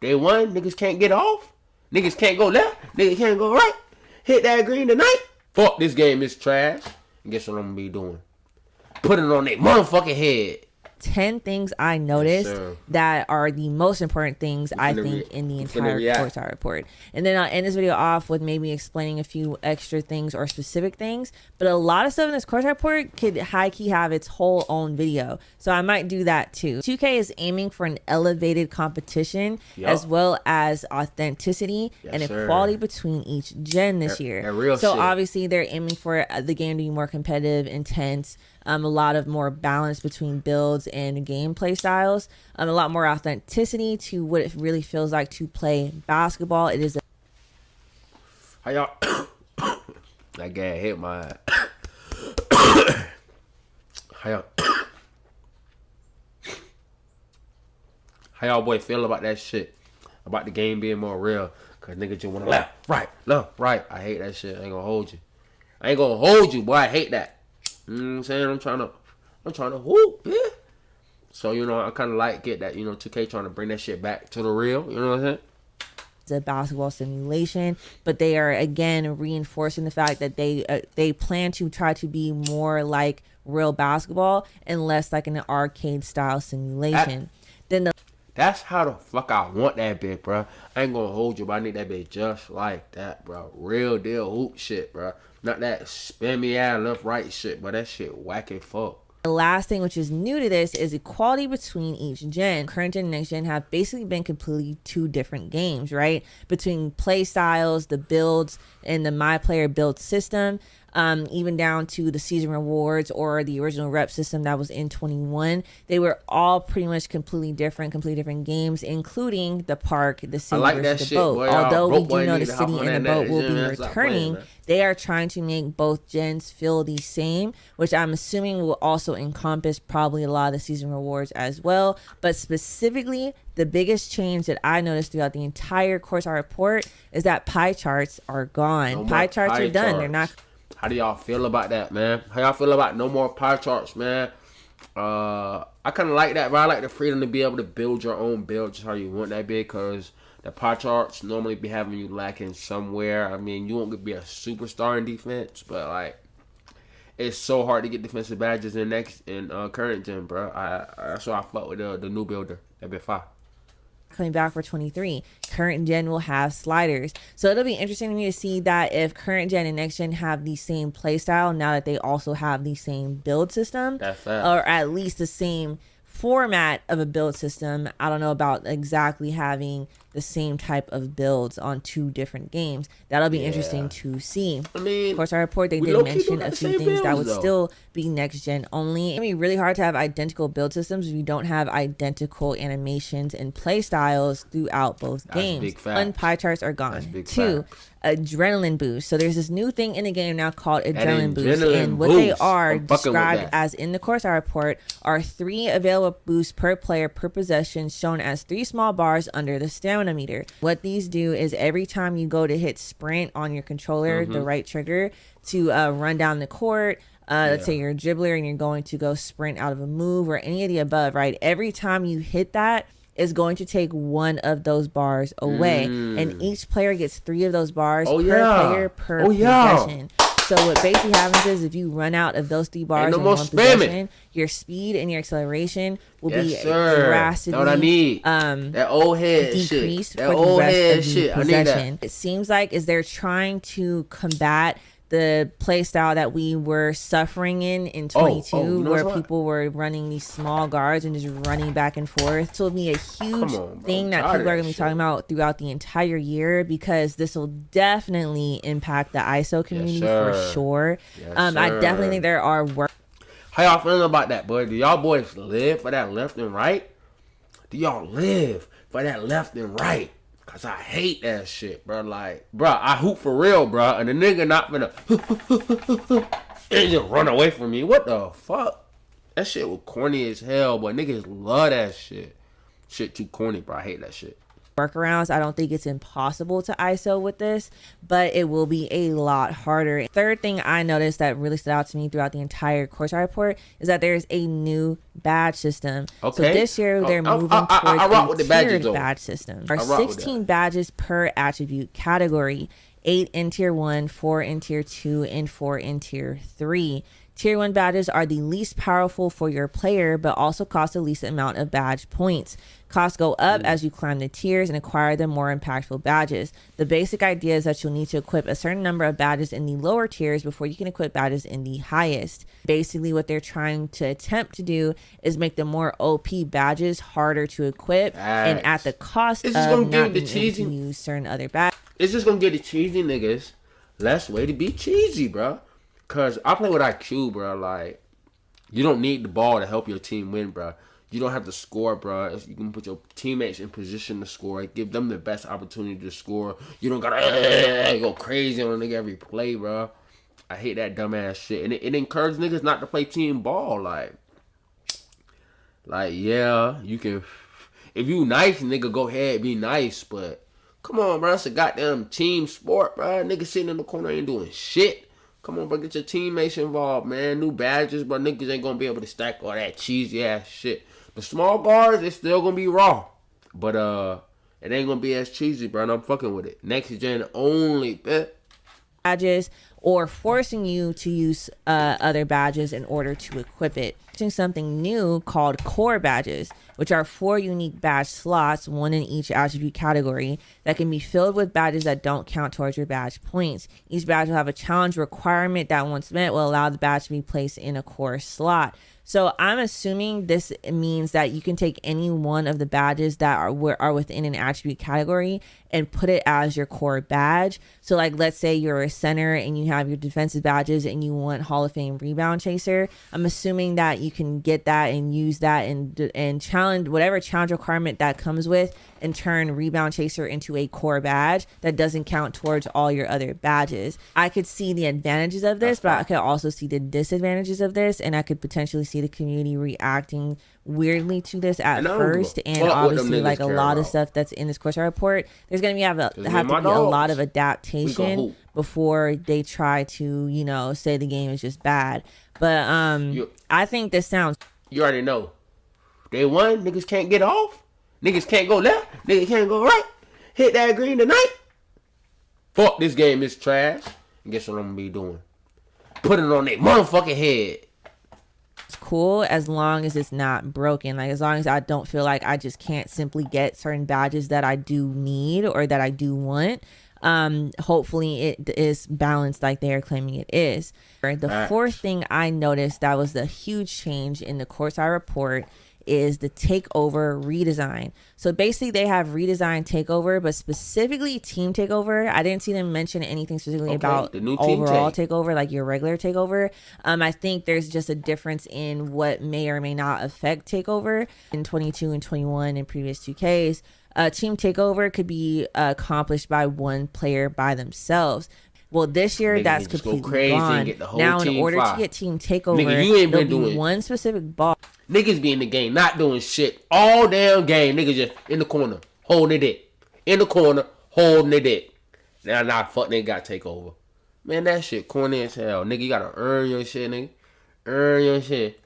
Day one, niggas can't get off. Niggas can't go left. Niggas can't go right. Hit that green tonight. Fuck, this game is trash. And guess what I'm gonna be doing? Putting it on their motherfucking head. 10 things I noticed that are the most important things I think in the entire Courtside Report. And then I'll end this video off with maybe explaining a few extra things or specific things. But a lot of stuff in this Courtside Report could high-key have its whole own video. So I might do that too. 2K is aiming for an elevated competition as well as authenticity and equality between each gen this year. So obviously they're aiming for the game to be more competitive, intense, a lot of more balance between builds and gameplay styles, a lot more authenticity to what it really feels like to play basketball. It is how y'all that guy hit my how y'all boy feel about that shit, about the game being more real? Cause niggas just wanna left, right, left, right. I hate that shit. I ain't gonna hold you, boy. I hate that. You know what I'm saying? I'm trying to hoop, yeah. So, you know, I kind of like it that, you know, 2K trying to bring that shit back to the real. You know what I'm saying? It's a basketball simulation, but they are, again, reinforcing the fact that they plan to try to be more like real basketball and less like an arcade-style simulation. That's how the fuck I want that bitch, bro. I ain't gonna hold you, but I need that bitch just like that, bro. Real deal hoop shit, bro. Not that spin me out left right shit, but that shit whack and fuck. The last thing which is new to this is equality between each gen. Current gen and next gen have basically been completely two different games, right? Between play styles, the builds, and the my player build system. Even down to the season rewards or the original rep system that was in 21. They were all pretty much completely different games, including the park, the city versus the boat. Although we do know the city and the boat will be returning, they are trying to make both gens feel the same, which I'm assuming will also encompass probably a lot of the season rewards as well. But specifically, the biggest change that I noticed throughout the entire Courtside Report is that pie charts are gone. Pie charts are done. They're not. How do y'all feel about that, man? How y'all feel about no more pie charts, man? I kind of like that, but I like the freedom to be able to build your own build just how you want that bit, because the pie charts normally be having you lacking somewhere. I mean, you won't be a superstar in defense, but like, it's so hard to get defensive badges in current gen, bro. That's why I fuck with the new builder. That bit fire. Coming back for 23, current gen will have sliders, so it'll be interesting to me to see that if current gen and next gen have the same play style now that they also have the same build system, or at least the same format of a build system. I don't know about exactly having the same type of builds on two different games. That'll be interesting to see. I mean, of course, our report, they did mention a few things that would still be next gen only. It's gonna be really hard to have identical build systems if you don't have identical animations and play styles throughout both games. One, pie charts are gone. Two, adrenaline boost. So there's this new thing in the game now called adrenaline boost, and what they are described as in the Courtside Report are 3 available boosts per player per possession, shown as 3 small bars under the stamina meter. What these do is every time you go to hit sprint on your controller, the right trigger, to run down the court, let's say you're a dribbler and you're going to go sprint out of a move or any of the above, right? Every time you hit that, is going to take 1 of those bars away, and each player gets 3 of those bars per player per possession. So what basically happens is if you run out of those 3 bars in one possession, your speed and your acceleration will be drastically that old head decreased shit. For the rest of the possession. It seems like is they're trying to combat the play style that we were suffering in 22, where people were running these small guards and just running back and forth. So it'll be a huge thing that people are going to be talking about throughout the entire year, because this will definitely impact the ISO community for sure. I definitely think there are How y'all feeling about that, boy? Do y'all boys live for that left and right? Do y'all live for that left and right? Cause I hate that shit, bro. Like, bro, I hoop for real, bro, and the nigga not finna and just run away from me. What the fuck? That shit was corny as hell, but niggas love that shit. Shit too corny, bro. I hate that shit. workarounds. I don't think it's impossible to ISO with this, but it will be a lot harder. Third thing I noticed that really stood out to me throughout the entire course report is that there's a new badge system. Okay. So this year they're moving towards a tiered badge system. There are 16 badges per attribute category, 8 in tier 1, 4 in tier 2, and 4 in tier 3. Tier 1 badges are the least powerful for your player, but also cost the least amount of badge points. Costs go up as you climb the tiers and acquire the more impactful badges. The basic idea is that you'll need to equip a certain number of badges in the lower tiers before you can equip badges in the highest. Basically, what they're trying to attempt to do is make the more OP badges harder to equip and at the cost of not being able to use certain other badges. It's just going to give the cheesy niggas less way to be cheesy, bro. Because I play with IQ, bro. Like, you don't need the ball to help your team win, bro. You don't have to score, bro. You can put your teammates in position to score. Give them the best opportunity to score. You don't gotta go crazy on a nigga every play, bro. I hate that dumbass shit. And it encourages niggas not to play team ball. Like, yeah, you can. If you nice, nigga, go ahead, be nice. But come on, bro. It's a goddamn team sport, bro. Niggas sitting in the corner ain't doing shit. Come on, bro, get your teammates involved, man. New badges, bro. Niggas ain't gonna be able to stack all that cheesy ass shit. The small guards, it's still gonna be raw. But it ain't gonna be as cheesy, bro. And I'm fucking with it. Next gen only, man. Badges or forcing you to use other badges in order to equip it. Something new called core badges, which are 4 unique badge slots, 1 in each attribute category, that can be filled with badges that don't count towards your badge points. Each badge will have a challenge requirement that, once met, will allow the badge to be placed in a core slot. So I'm assuming this means that you can take any one of the badges that are within an attribute category and put it as your core badge. So like, let's say you're a center and you have your defensive badges and you want Hall of Fame rebound chaser. I'm assuming that you can get that and use that and challenge whatever challenge requirement that comes with, and turn rebound chaser into a core badge that doesn't count towards all your other badges. I could see the advantages of this, but I could also see the disadvantages of this, and I could potentially see the community reacting weirdly to this at first, and obviously like a lot of stuff that's in this course report, there's gonna have to be a lot of adaptation before they try to, you know, say the game is just bad. But I think this sounds, you already know, day one, niggas can't get off, niggas can't go left, niggas can't go right, hit that green tonight. Fuck, this game is trash. And guess what I'm gonna be doing? Put it on their motherfucking head. Cool as long as it's not broken. Like, as long as I don't feel like I just can't simply get certain badges that I do need or that I do want. Hopefully it is balanced like they are claiming it is. The fourth thing I noticed that was the huge change in the Corsair report is the takeover redesign. So basically they have redesigned takeover, but specifically team takeover. I didn't see them mention anything specifically about the new overall takeover, like your regular takeover. I think there's just a difference in what may or may not affect takeover in 22 and 21 in previous 2Ks. Team takeover could be accomplished by one player by themselves. Well, this year that's completely gone. Now, in order to get team takeover, there'll be one specific ball. Niggas be in the game, not doing shit all damn game. Niggas just in the corner, holding their dick. In the corner, holding their dick. Now, fuck, they got takeover. Man, that shit corny as hell. Nigga, you gotta earn your shit, nigga. Earn your shit.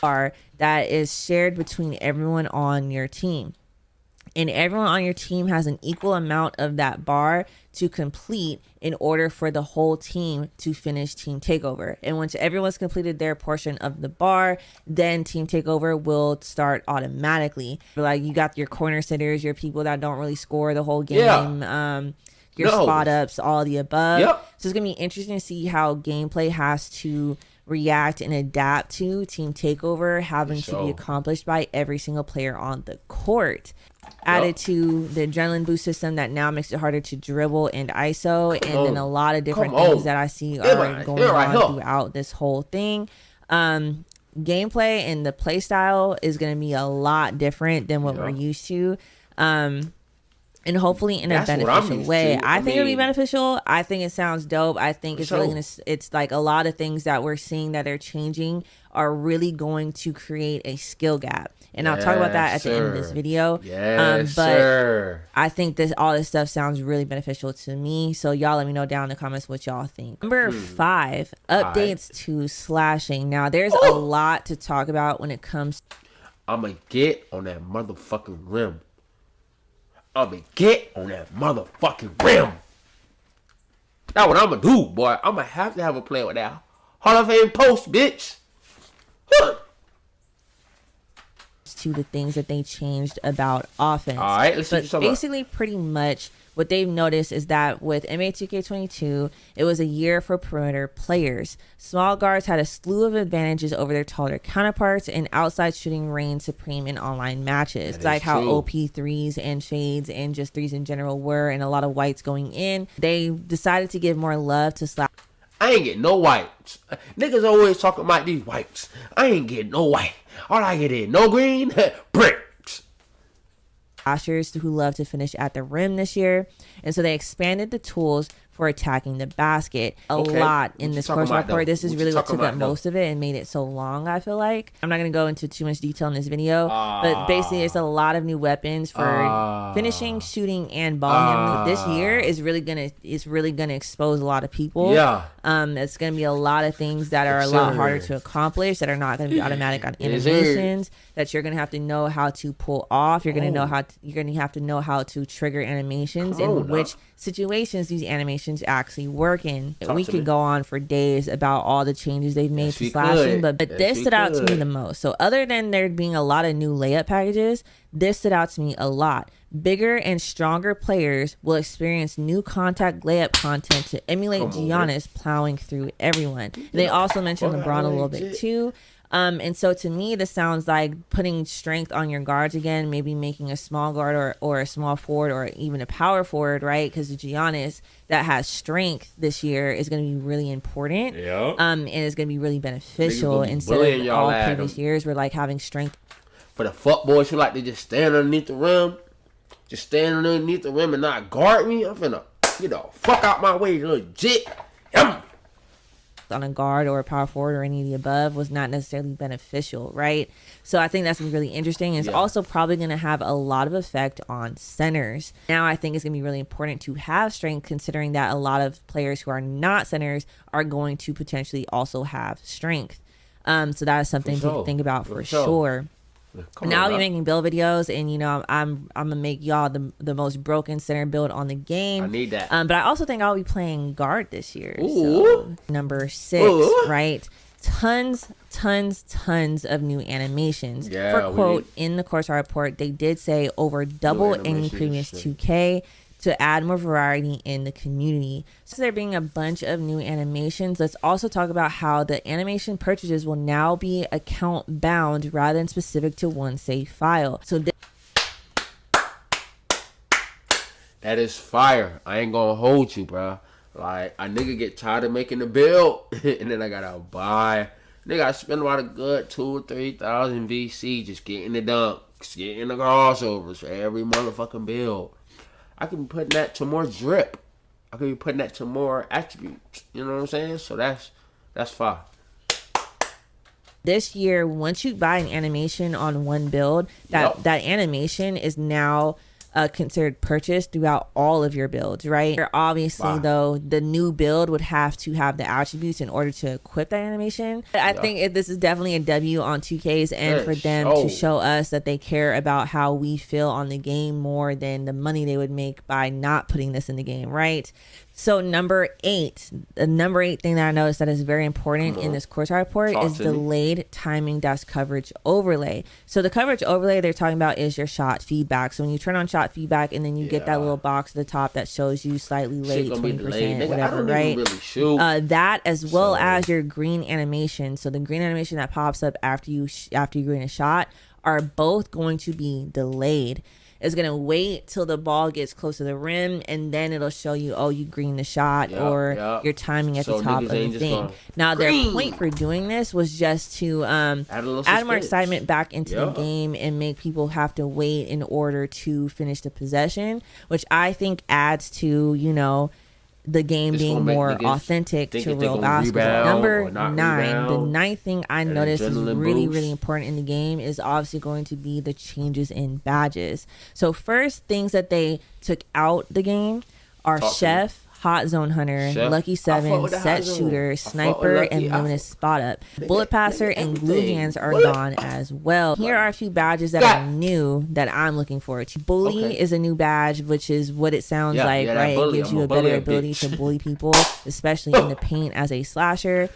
That is shared between everyone on your team. And everyone on your team has an equal amount of that bar to complete in order for the whole team to finish team takeover. And once everyone's completed their portion of the bar, then team takeover will start automatically. Like, you got your corner sitters, your people that don't really score the whole game, your spot ups, all the above. So it's gonna be interesting to see how gameplay has to react and adapt to team takeover having to be accomplished by every single player on the court. Added to the adrenaline boost system that now makes it harder to dribble and ISO, and then a lot of different things that I see are going on throughout this whole thing. Gameplay and the play style is going to be a lot different than what we're used to. And and hopefully in a beneficial way. I think it'll be beneficial. I think it sounds dope. I think it's really gonna, it's like a lot of things that we're seeing that are changing are really going to create a skill gap. And I'll talk about that at the end of this video. But I think all this stuff sounds really beneficial to me. So y'all let me know down in the comments what y'all think. Number 5, updates to slashing. Now there's a lot to talk about when it comes. I'ma get on that motherfucking rim. I'ma get on that motherfucking rim. That's what I'ma do, boy. I'ma have to have a play with that Hall of Fame post, bitch. To the things that they changed about offense. All right, let's see. But basically, pretty much what they've noticed is that with NBA 2K22, it was a year for perimeter players. Small guards had a slew of advantages over their taller counterparts, and outside shooting reigned supreme in online matches. It's like how OP threes and shades and just threes in general were, and a lot of whites going in. They decided to give more love to slash. I ain't getting no whites. Niggas always talking about these whites. I ain't getting no white. All I get is no green, bricks. Slashers who love to finish at the rim this year. And so they expanded the tools for attacking the basket a lot in this course report. This is really what took up most of it and made it so long, I feel like. I'm not going to go into too much detail in this video, but basically it's a lot of new weapons for finishing, shooting, and ball handling. This year is really going to expose a lot of people. It's going to be a lot of things that are a lot harder to accomplish, that are not going to be automatic on animations, that you're going to have to know how to pull off. You're going to have to know how to trigger animations and which situations these animations actually work in. We could go on for days about all the changes they've made to slashing, but this stood out to me the most. So other than there being a lot of new layup packages, this stood out to me a lot. Bigger and stronger players will experience new contact layup content to emulate Giannis plowing through everyone. And they also mentioned LeBron a little bit too. And so to me, this sounds like putting strength on your guards again, maybe making a small guard or a small forward or even a power forward, right? Because Giannis that has strength this year is going to be really important. And it's going to be really beneficial instead of all previous years where like having strength. For the fuck boys who like to just stand underneath the rim, and not guard me, I'm finna, fuck out my way, legit. On a guard or a power forward or any of the above was not necessarily beneficial, right? So I think that's really interesting. It's also probably going to have a lot of effect on centers. Now I think it's going to be really important to have strength, considering that a lot of players who are not centers are going to potentially also have strength. So that is something to think about for sure. Now I'll be making build videos, and I'm gonna make y'all the most broken center build on the game. I need that. But I also think I'll be playing guard this year. So, number 6, right? Tons of new animations. For quote in the course report, they did say over double any previous 2K to add more variety in the community. So there being a bunch of new animations, let's also talk about how the animation purchases will now be account bound rather than specific to one save file. So that is fire. I ain't gonna hold you, bro. Like, a nigga get tired of making the build and then I gotta buy. Nigga, I spend about a good 2,000 or 3,000 VC just getting the dunks, getting the crossovers for every motherfucking build. I can be putting that to more drip. I can be putting that to more attributes. You know what I'm saying? So that's fine. This year, once you buy an animation on one build, that animation is now considered purchased throughout all of your builds, right? Obviously, though, the new build would have to have the attributes in order to equip that animation. I think this is definitely a W on 2K's end for them to show us that they care about how we feel on the game more than the money they would make by not putting this in the game, right? So number 8, the number 8 thing that I noticed that is very important in this course report is delayed timing dash coverage overlay. So the coverage overlay they're talking about is your shot feedback. So when you turn on shot feedback and then you get that little box at the top that shows you slightly late, 20%, whatever, right? That as well as your green animation. So the green animation that pops up after you green a shot are both going to be delayed. It's going to wait till the ball gets close to the rim, and then it'll show you, oh, you green the shot, or your timing at the top of the thing. Now, their point for doing this was just to add more excitement back into the game and make people have to wait in order to finish the possession, which I think adds to, you know, the game being more authentic to real basketball. Number 9, the ninth thing I noticed is really important in the game is obviously going to be the changes in badges. So first, things that they took out the game are Chef, Hot Zone Hunter, Lucky 7, Set Shooter, Sniper, and Luminous Spot Up. Bullet Passer and Glue Hands are gone as well. Here are a few badges that are new that I'm looking forward to. Bully is a new badge, which is what it sounds like, right? It gives you a better ability to bully people, especially in the paint as a slasher.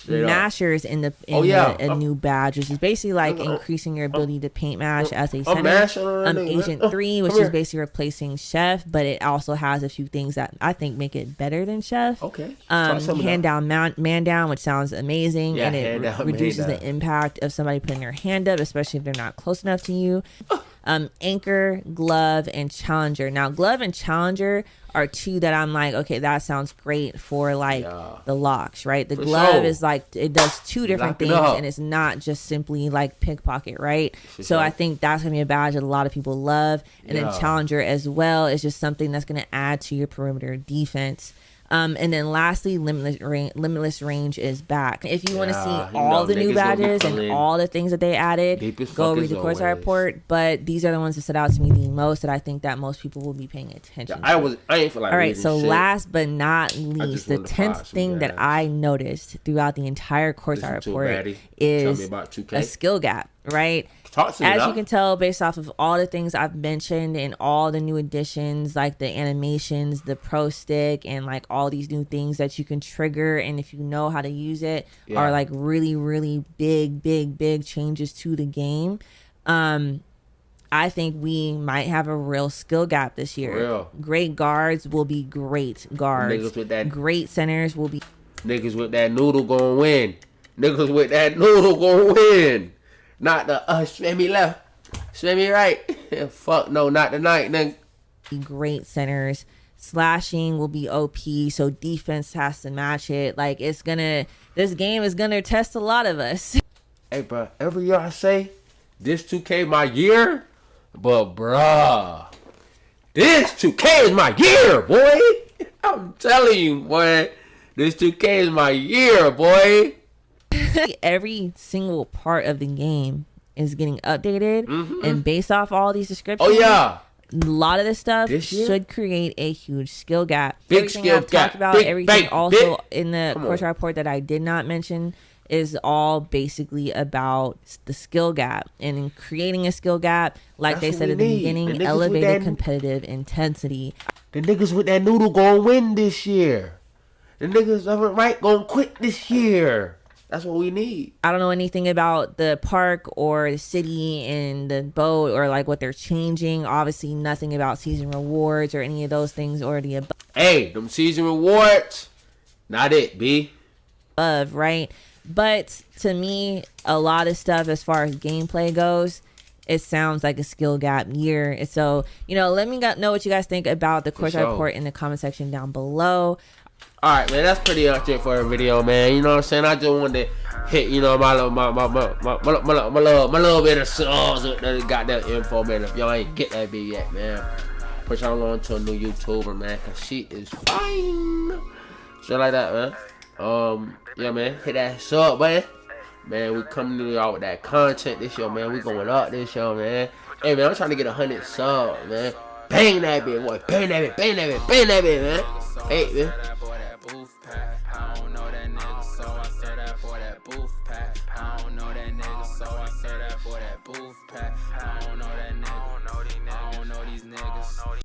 Mashers in a new badge, which is basically like increasing your ability to paint mash as a center. Agent 3, which is basically replacing Chef, but it also has a few things that I think make it better than Chef. Hand down, man down, which sounds amazing, and it reduces the impact of somebody putting their hand up, especially if they're not close enough to you. Anchor, Glove, and Challenger. Now, Glove and Challenger are two that I'm like, okay, that sounds great for like the locks, right? The Glove is like, it does two different things, and it's not just simply like pickpocket, right? So I think that's gonna be a badge that a lot of people love. And then Challenger as well is just something that's gonna add to your perimeter defense. And then lastly, Limitless Range is back. If you want to see all the new badges and all the things that they added, go read the courtside report. But these are the ones that stood out to me the most that I think that most people will be paying attention to. I ain't feel like all right, so last but not least, the 10th thing that I noticed throughout the entire courtside report is a skill gap, right? As you can tell based off of all the things I've mentioned and all the new additions, like the animations, the pro stick, and like all these new things that you can trigger, and if you know how to use it, are like really big changes to the game. I think we might have a real skill gap this year. Great guards will be great guards. Great centers will be... Niggas with that noodle gonna win. Niggas with that noodle gonna win. Not the swim me left, swim me right. Fuck no, not tonight, nigga. Great centers. Slashing will be OP, so defense has to match it. Like, this game is gonna test a lot of us. Hey, bro, every year I say this 2K my year, but bruh, this 2K is my year, boy. I'm telling you, boy, this 2K is my year, boy. Every single part of the game is getting updated, and based off all these descriptions, a lot of this stuff should create a huge skill gap. Everything I've talked about, everything also in the course report that I did not mention is all basically about the skill gap, and in creating a skill gap, like they said at the beginning, elevated competitive intensity. The niggas with that noodle gonna win this year. The niggas over right gonna quit this year. That's what we need. I don't know anything about the park or the city and the boat or like what they're changing. Obviously nothing about season rewards or any of those things or the above. Hey, them season rewards, not it, B. Right? But to me, a lot of stuff as far as gameplay goes, it sounds like a skill gap year. So, let me know what you guys think about the courtside report in the comment section down below. Alright, man, that's pretty much it for a video, man. You know what I'm saying? I just wanted to hit, my little bit of subs with the goddamn info, man. If y'all ain't get that video yet, man, push on to a new YouTuber, man, cause she is fine. Shit like that, man. Yeah, man, hit that sub button. Man, we coming to y'all with that content this year, man. We going up this year, man. Hey, man, I'm trying to get 100 subs, man. Bang that bitch, boy. Bang that bitch, bang that bitch, bang that bitch, man. Hey, man.